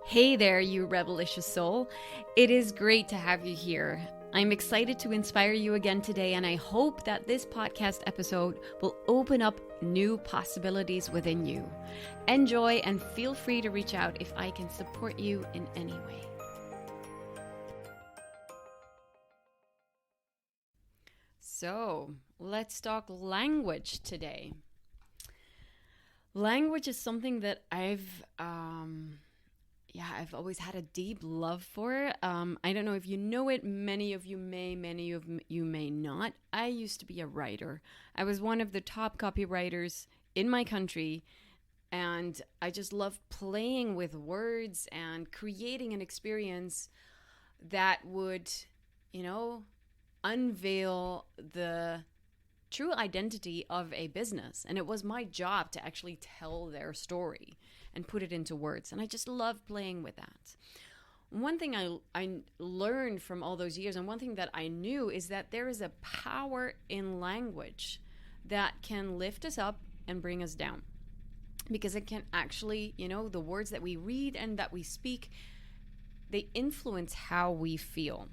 Hey there, you rebelicious soul. It is great to have you here. I'm excited to inspire you again today, and I hope that this podcast episode will open up new possibilities within you. Enjoy and feel free to reach out if I can support you in any way. So, let's talk language today. Language is something that I've always had a deep love for. I don't know if you know it. Many of you may not. I used to be a writer. I was one of the top copywriters in my country, and I just loved playing with words and creating an experience that would, unveil the true identity of a business. And it was my job to actually tell their story and put it into words. And I just love playing with that. One thing I learned from all those years, and one thing that I knew, is that there is a power in language that can lift us up and bring us down. Because it can actually, the words that we read and that we speak, they influence how we feel.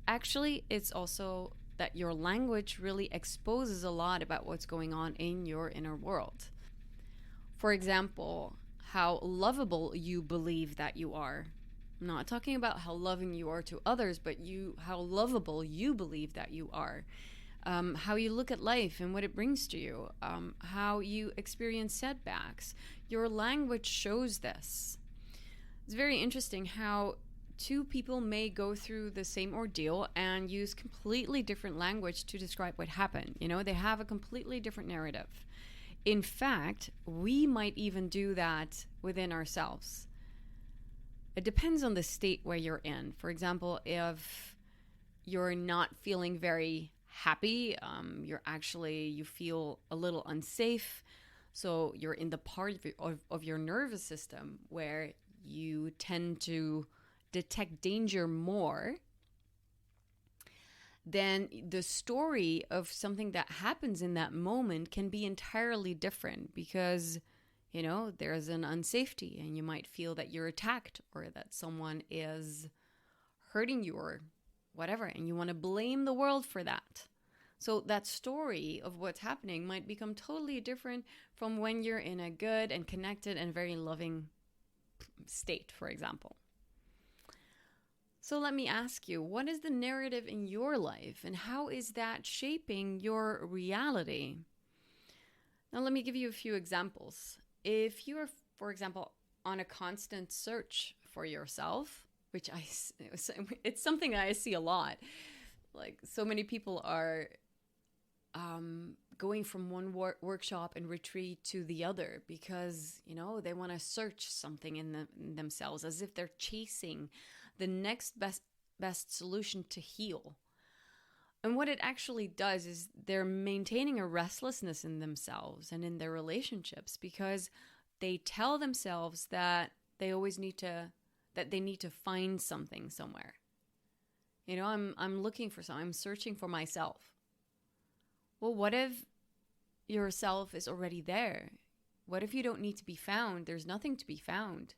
Actually, it's also that your language really exposes a lot about what's going on in your inner world. For example, how lovable you believe that you are. I'm not talking about how loving you are to others, but how lovable you believe that you are. How you look at life and what it brings to you. How you experience setbacks. Your language shows this. It's very interesting how two people may go through the same ordeal and use completely different language to describe what happened. They have a completely different narrative. In fact, we might even do that within ourselves. It depends on the state where you're in. For example, if you're not feeling very happy, you feel a little unsafe. So you're in the part of your nervous system where you tend to detect danger more, then the story of something that happens in that moment can be entirely different because, there's an unsafety and you might feel that you're attacked or that someone is hurting you or whatever, and you want to blame the world for that. So that story of what's happening might become totally different from when you're in a good and connected and very loving state, for example. So let me ask you, what is the narrative in your life and how is that shaping your reality? Now, let me give you a few examples. If you are, for example, on a constant search for yourself, which it's something that I see a lot. Like, so many people are going from one workshop and retreat to the other because, they want to search something in themselves as if they're chasing the next best solution to heal. And what it actually does is they're maintaining a restlessness in themselves and in their relationships because they tell themselves that they need to find something somewhere. I'm looking for something. I'm searching for myself. Well, what if yourself is already there? What if you don't need to be found? There's nothing to be found.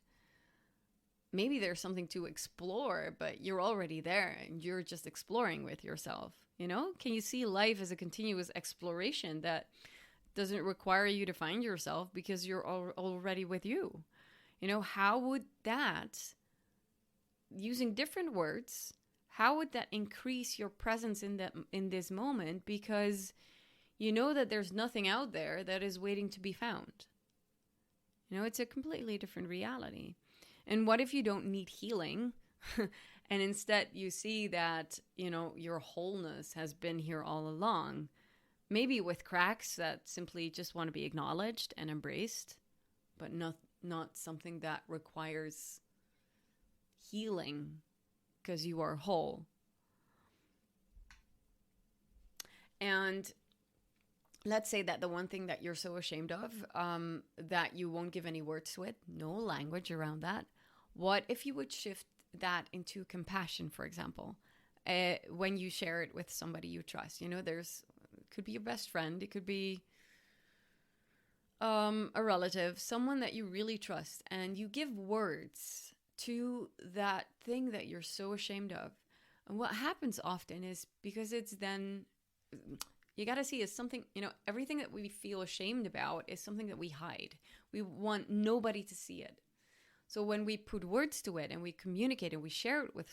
Maybe there's something to explore, but you're already there and you're just exploring with yourself. Can you see life as a continuous exploration that doesn't require you to find yourself because you're already with you? How would that, using different words, how would that increase your presence in this moment? Because you know that there's nothing out there that is waiting to be found. It's a completely different reality. And what if you don't need healing and instead you see that, your wholeness has been here all along, maybe with cracks that simply just want to be acknowledged and embraced, but not something that requires healing because you are whole. And let's say that the one thing that you're so ashamed of, that you won't give any words to it, no language around that. What if you would shift that into compassion, for example, when you share it with somebody you trust? It could be your best friend. It could be a relative, someone that you really trust, and you give words to that thing that you're so ashamed of. And what happens often is, because it's then, you got to see, is something, everything that we feel ashamed about is something that we hide. We want nobody to see it. So when we put words to it and we communicate and we share it with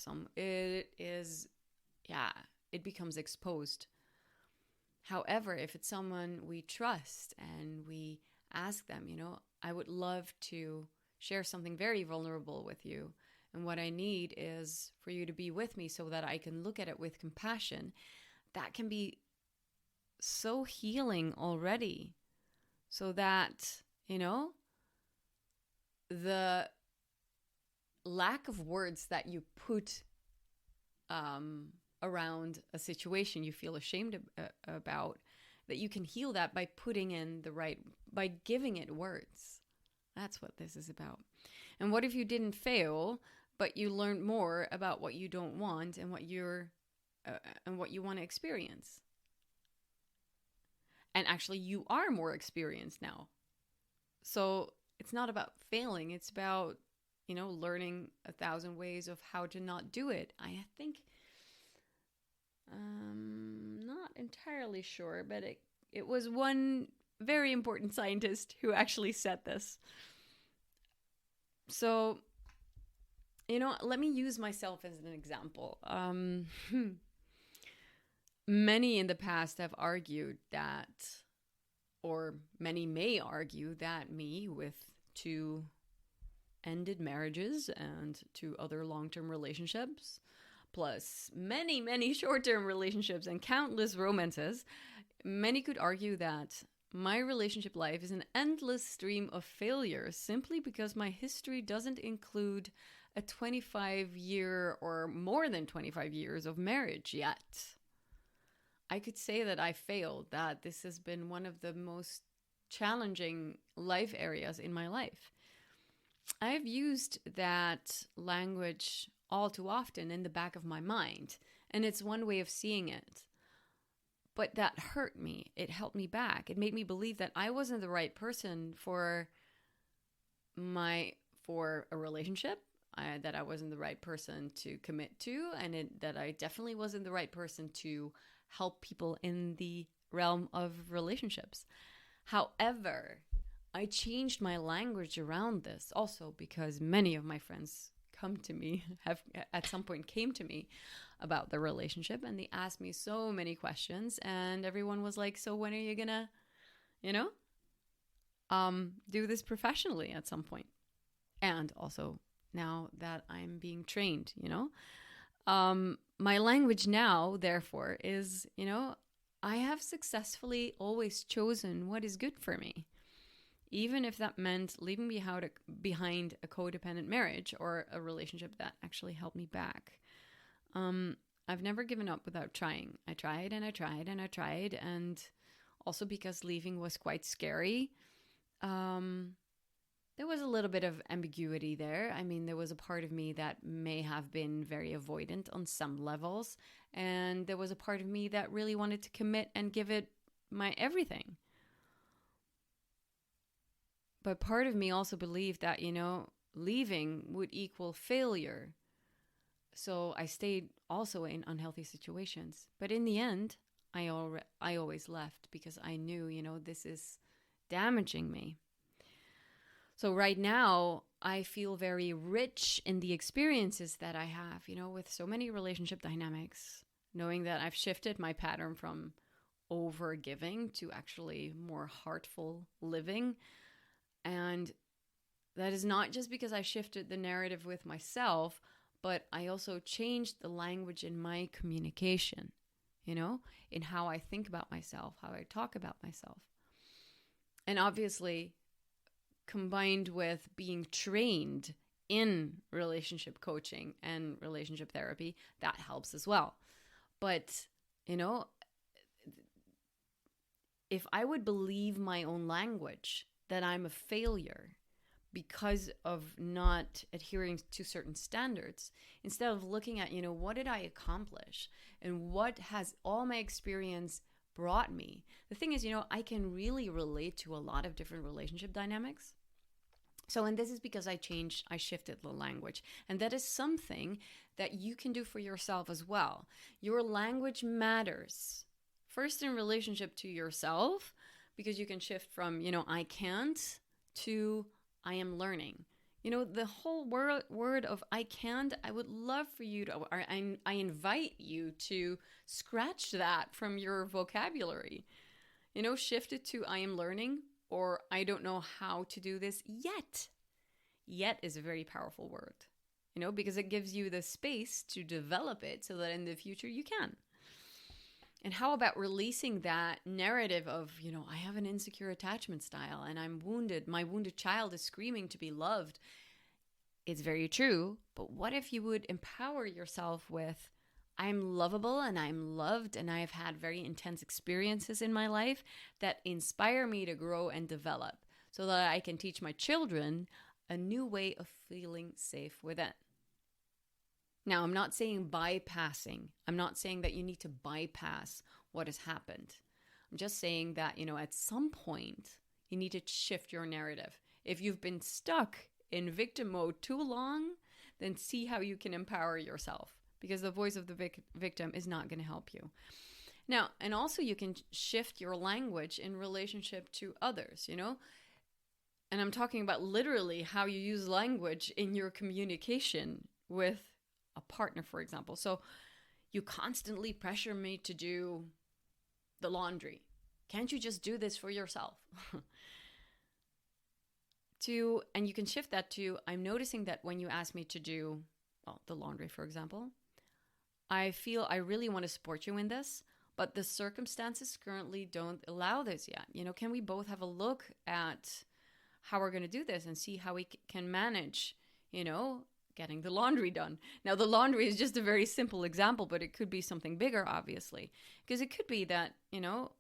it becomes exposed. However, if it's someone we trust and we ask them, I would love to share something very vulnerable with you. And what I need is for you to be with me so that I can look at it with compassion. That can be so healing already. So that, the lack of words that you put around a situation you feel ashamed about, that you can heal that by by giving it words. That's what this is about. And what if you didn't fail, but you learned more about what you don't want and what you want to experience? And actually, you are more experienced now. So it's not about failing. It's about, learning 1,000 ways of how to not do it. I think, not entirely sure, but it was one very important scientist who actually said this. So, let me use myself as an example. Many in the past have argued that, or many may argue that me, with 2 ended marriages and 2 other long-term relationships, plus many, many short-term relationships and countless romances, many could argue that my relationship life is an endless stream of failures simply because my history doesn't include a 25-year or more than 25 years of marriage yet. I could say that I failed, that this has been one of the most challenging life areas in my life. I've used that language all too often in the back of my mind, and it's one way of seeing it. But that hurt me. It held me back. It made me believe that I wasn't the right person for a relationship, that I wasn't the right person to commit to, and that I definitely wasn't the right person to help people in the realm of relationships. However, I changed my language around this also because many of my friends come to me, have at some point came to me about the relationship, and they asked me so many questions, and everyone was like, so when are you gonna, do this professionally at some point? And also now that I'm being trained, my language now, therefore, is, I have successfully always chosen what is good for me. Even if that meant leaving behind a codependent marriage or a relationship that actually held me back. I've never given up without trying. I tried and I tried and I tried. And also because leaving was quite scary, there was a little bit of ambiguity there. I mean, there was a part of me that may have been very avoidant on some levels. And there was a part of me that really wanted to commit and give it my everything. But part of me also believed that, leaving would equal failure. So I stayed also in unhealthy situations. But in the end, I always left because I knew, this is damaging me. So right now, I feel very rich in the experiences that I have, with so many relationship dynamics, knowing that I've shifted my pattern from over-giving to actually more heartful living. And that is not just because I shifted the narrative with myself, but I also changed the language in my communication, in how I think about myself, how I talk about myself. And obviously, combined with being trained in relationship coaching and relationship therapy, that helps as well. But, if I would believe my own language, that I'm a failure because of not adhering to certain standards, instead of looking at, what did I accomplish and what has all my experience brought me. The thing is, I can really relate to a lot of different relationship dynamics. So, and this is because I shifted the language. And that is something that you can do for yourself as well. Your language matters. First, in relationship to yourself, because you can shift from, I can't to I am learning. The whole word of I can't, I would love for you to, or I invite you to scratch that from your vocabulary. Shift it to I am learning, or I don't know how to do this yet. Yet is a very powerful word, because it gives you the space to develop it so that in the future you can. And how about releasing that narrative of, I have an insecure attachment style and I'm wounded. My wounded child is screaming to be loved. It's very true. But what if you would empower yourself with, I'm lovable and I'm loved and I have had very intense experiences in my life that inspire me to grow and develop so that I can teach my children a new way of feeling safe within. Now, I'm not saying bypassing. I'm not saying that you need to bypass what has happened. I'm just saying that, at some point, you need to shift your narrative. If you've been stuck in victim mode too long, then see how you can empower yourself, because the voice of the victim is not going to help you. Now, and also you can shift your language in relationship to others, And I'm talking about literally how you use language in your communication with a partner, for example. So you constantly pressure me to do the laundry. Can't you just do this for yourself? And you can shift that to, I'm noticing that when you ask me to do, the laundry, for example, I feel I really want to support you in this, but the circumstances currently don't allow this yet. Can we both have a look at how we're going to do this and see how we can manage, getting the laundry done. Now, the laundry is just a very simple example, but it could be something bigger, obviously. Because it could be that,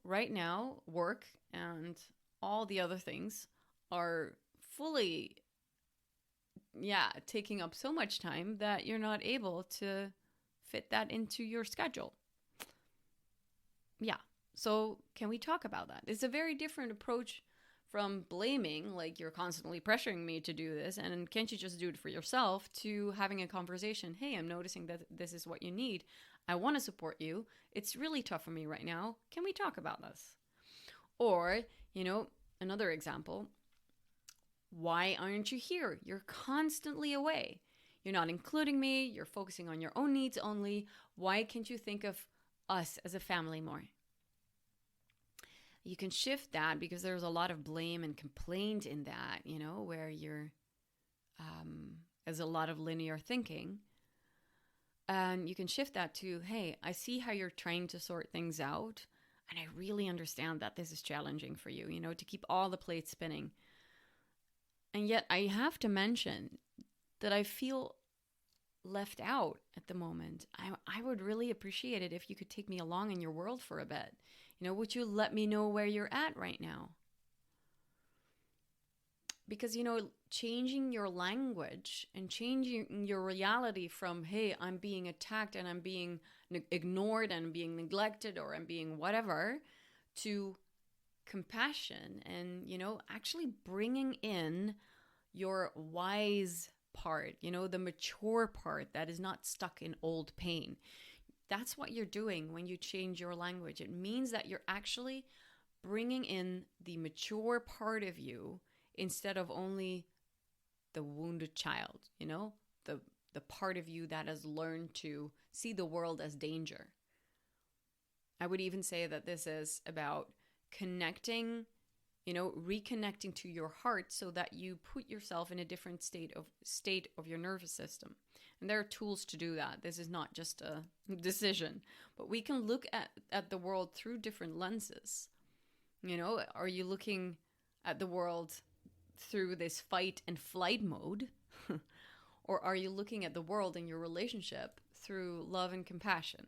right now, work and all the other things are fully, taking up so much time that you're not able to fit that into your schedule. Yeah. So can we talk about that? It's a very different approach from blaming, like you're constantly pressuring me to do this, and can't you just do it for yourself, to having a conversation. Hey, I'm noticing that this is what you need. I want to support you. It's really tough for me right now. Can we talk about this? Or, another example, why aren't you here? You're constantly away. You're not including me. You're focusing on your own needs only. Why can't you think of us as a family more? You can shift that, because there's a lot of blame and complaint in that, where you're, there's a lot of linear thinking. And you can shift that to, hey, I see how you're trying to sort things out. And I really understand that this is challenging for you, to keep all the plates spinning. And yet I have to mention that I feel left out at the moment. I would really appreciate it if you could take me along in your world for a bit. Would you let me know where you're at right now? Because, changing your language and changing your reality from, hey, I'm being attacked and I'm being ignored and I'm being neglected or I'm being whatever, to compassion and, actually bringing in your wise part, the mature part that is not stuck in old pain. That's what you're doing when you change your language. It means that you're actually bringing in the mature part of you instead of only the wounded child, the part of you that has learned to see the world as danger. I would even say that this is about connecting, reconnecting to your heart so that you put yourself in a different state of your nervous system. And there are tools to do that. This is not just a decision, but we can look at the world through different lenses. Are you looking at the world through this fight and flight mode? Or are you looking at the world in your relationship through love and compassion?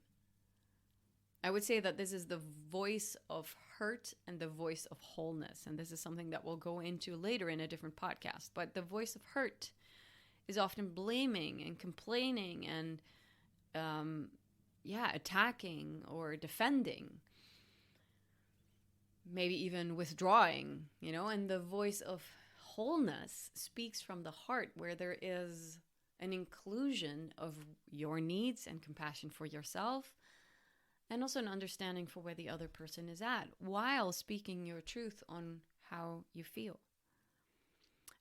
I would say that this is the voice of hurt and the voice of wholeness. And this is something that we'll go into later in a different podcast. But the voice of hurt is often blaming and complaining and, attacking or defending. maybe even withdrawing, and the voice of wholeness speaks from the heart, where there is an inclusion of your needs and compassion for yourself, and also an understanding for where the other person is at, while speaking your truth on how you feel.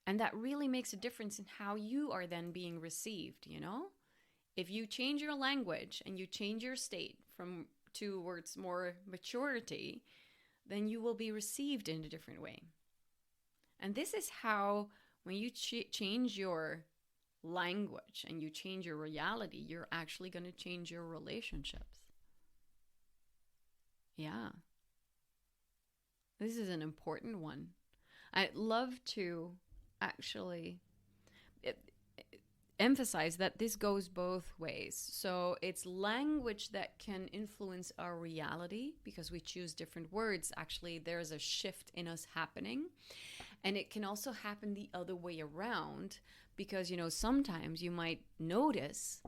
And that really makes a difference in how you are then being received, If you change your language and you change your state from towards more maturity, then you will be received in a different way. And this is how, when you change your language and you change your reality, you're actually going to change your relationships. Yeah. This is an important one. I'd love to actually emphasize that this goes both ways. So it's language that can influence our reality because we choose different words. Actually, there's a shift in us happening. And it can also happen the other way around because, sometimes you might notice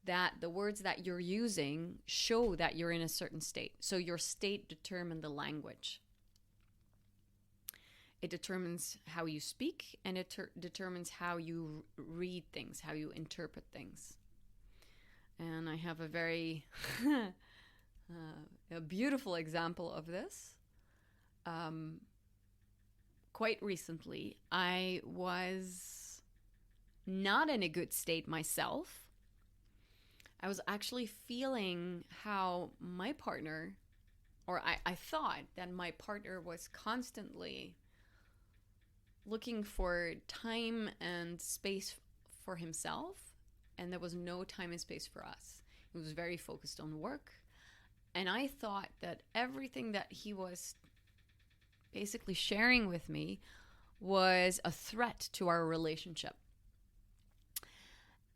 that the words that you're using show that you're in a certain state. So your state determines the language. It determines how you speak, and it determines how you read things, how you interpret things. And I have a very a beautiful example of this. Quite recently, I was not in a good state myself. I was actually feeling how my partner, or I thought that my partner was constantly looking for time and space for himself, and there was no time and space for us. He was very focused on work, and I thought that everything that he was basically sharing with me was a threat to our relationship.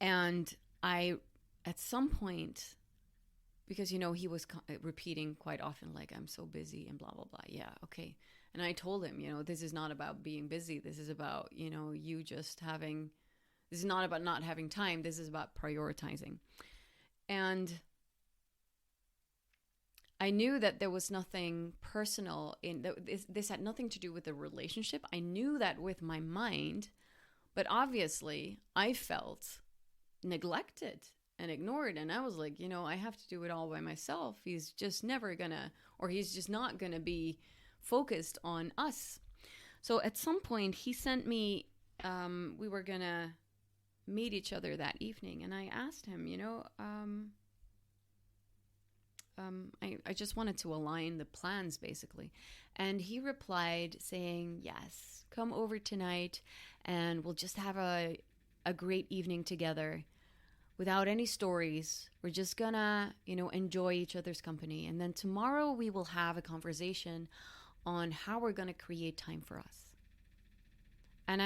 And I, at some point, because, he was repeating quite often, like, I'm so busy and blah, blah, blah. Yeah, okay. And I told him, this is not about being busy. This is about, you just having, this is not about not having time. This is about prioritizing. And I knew that there was nothing personal in this had nothing to do with the relationship. I knew that with my mind, but obviously I felt neglected and ignored. And I was like, I have to do it all by myself. He's just never gonna, or he's just not gonna be focused on us. So at some point he sent me, we were gonna meet each other that evening. And I asked him, I just wanted to align the plans basically. And he replied saying, yes, come over tonight and we'll just have a great evening together without any stories. We're just gonna, enjoy each other's company. And then tomorrow we will have a conversation on how we're gonna create time for us. And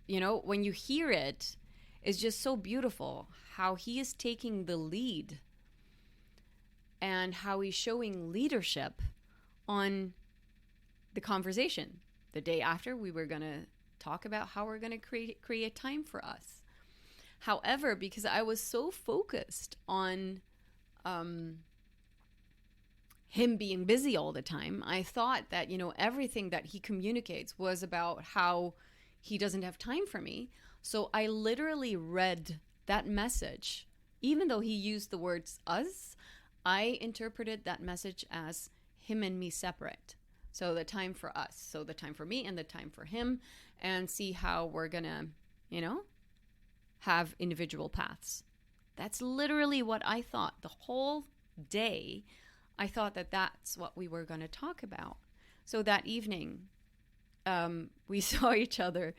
when you hear it, it's just so beautiful how he is taking the lead and how he's showing leadership on the conversation. The day after, we were going to talk about how we're going to create time for us. However, because I was so focused on him being busy all the time, I thought that, everything that he communicates was about how he doesn't have time for me. So I literally read that message. Even though he used the words us, I interpreted that message as him and me separate. So the time for us. So the time for me and the time for him, and see how we're going to, have individual paths. That's literally what I thought. The whole day, I thought that that's what we were going to talk about. So that evening, we saw each other,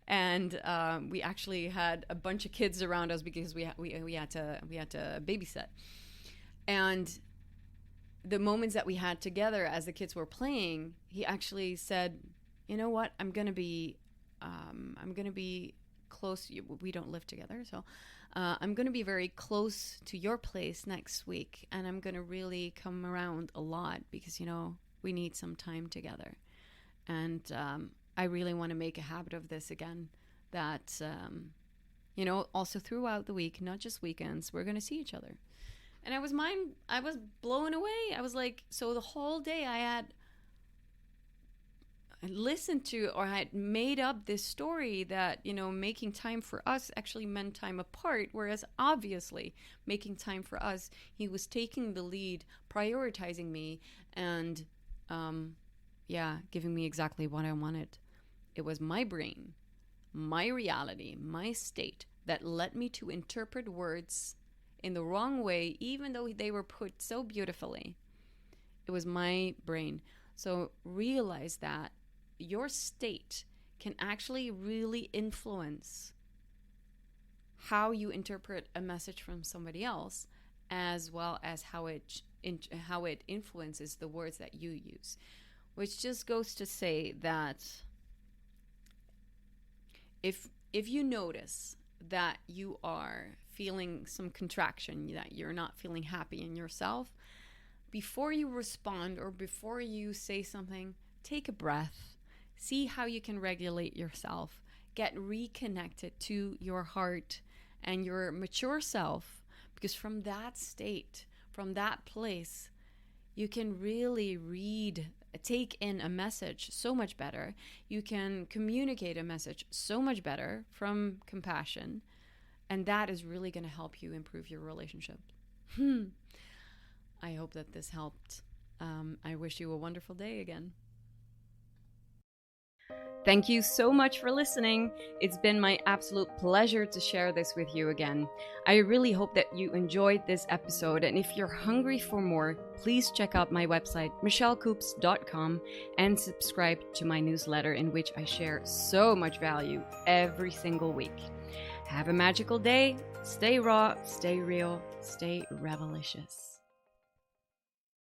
and we actually had a bunch of kids around us because we had to babysit. And the moments that we had together as the kids were playing, he actually said, "You know what? I'm gonna be close. We don't live together, so I'm gonna be very close to your place next week, and I'm gonna really come around a lot because we need some time together, and I really want to make a habit of this again. That also throughout the week, not just weekends, we're gonna see each other." And I was blown away. I was like, so the whole day I had listened to or had made up this story that, making time for us actually meant time apart, whereas obviously making time for us, he was taking the lead, prioritizing me, and giving me exactly what I wanted. It was my brain, my reality, my state that led me to interpret words in the wrong way, even though they were put so beautifully. It was my brain. So realize that your state can actually really influence how you interpret a message from somebody else, as well as how it influences the words that you use. Which just goes to say that if you notice that you are feeling some contraction, that you're not feeling happy in yourself, before you respond or before you say something, take a breath. See how you can regulate yourself. Get reconnected to your heart and your mature self, because from that state, from that place, you can really take in a message so much better. You can communicate a message so much better from compassion. And that is really going to help you improve your relationship. I hope that this helped. I wish you a wonderful day again. Thank you so much for listening. It's been my absolute pleasure to share this with you again. I really hope that you enjoyed this episode, and if you're hungry for more, please check out my website, michellecoops.com, and subscribe to my newsletter, in which I share so much value every single week. Have a magical day. Stay raw, stay real, stay revelicious.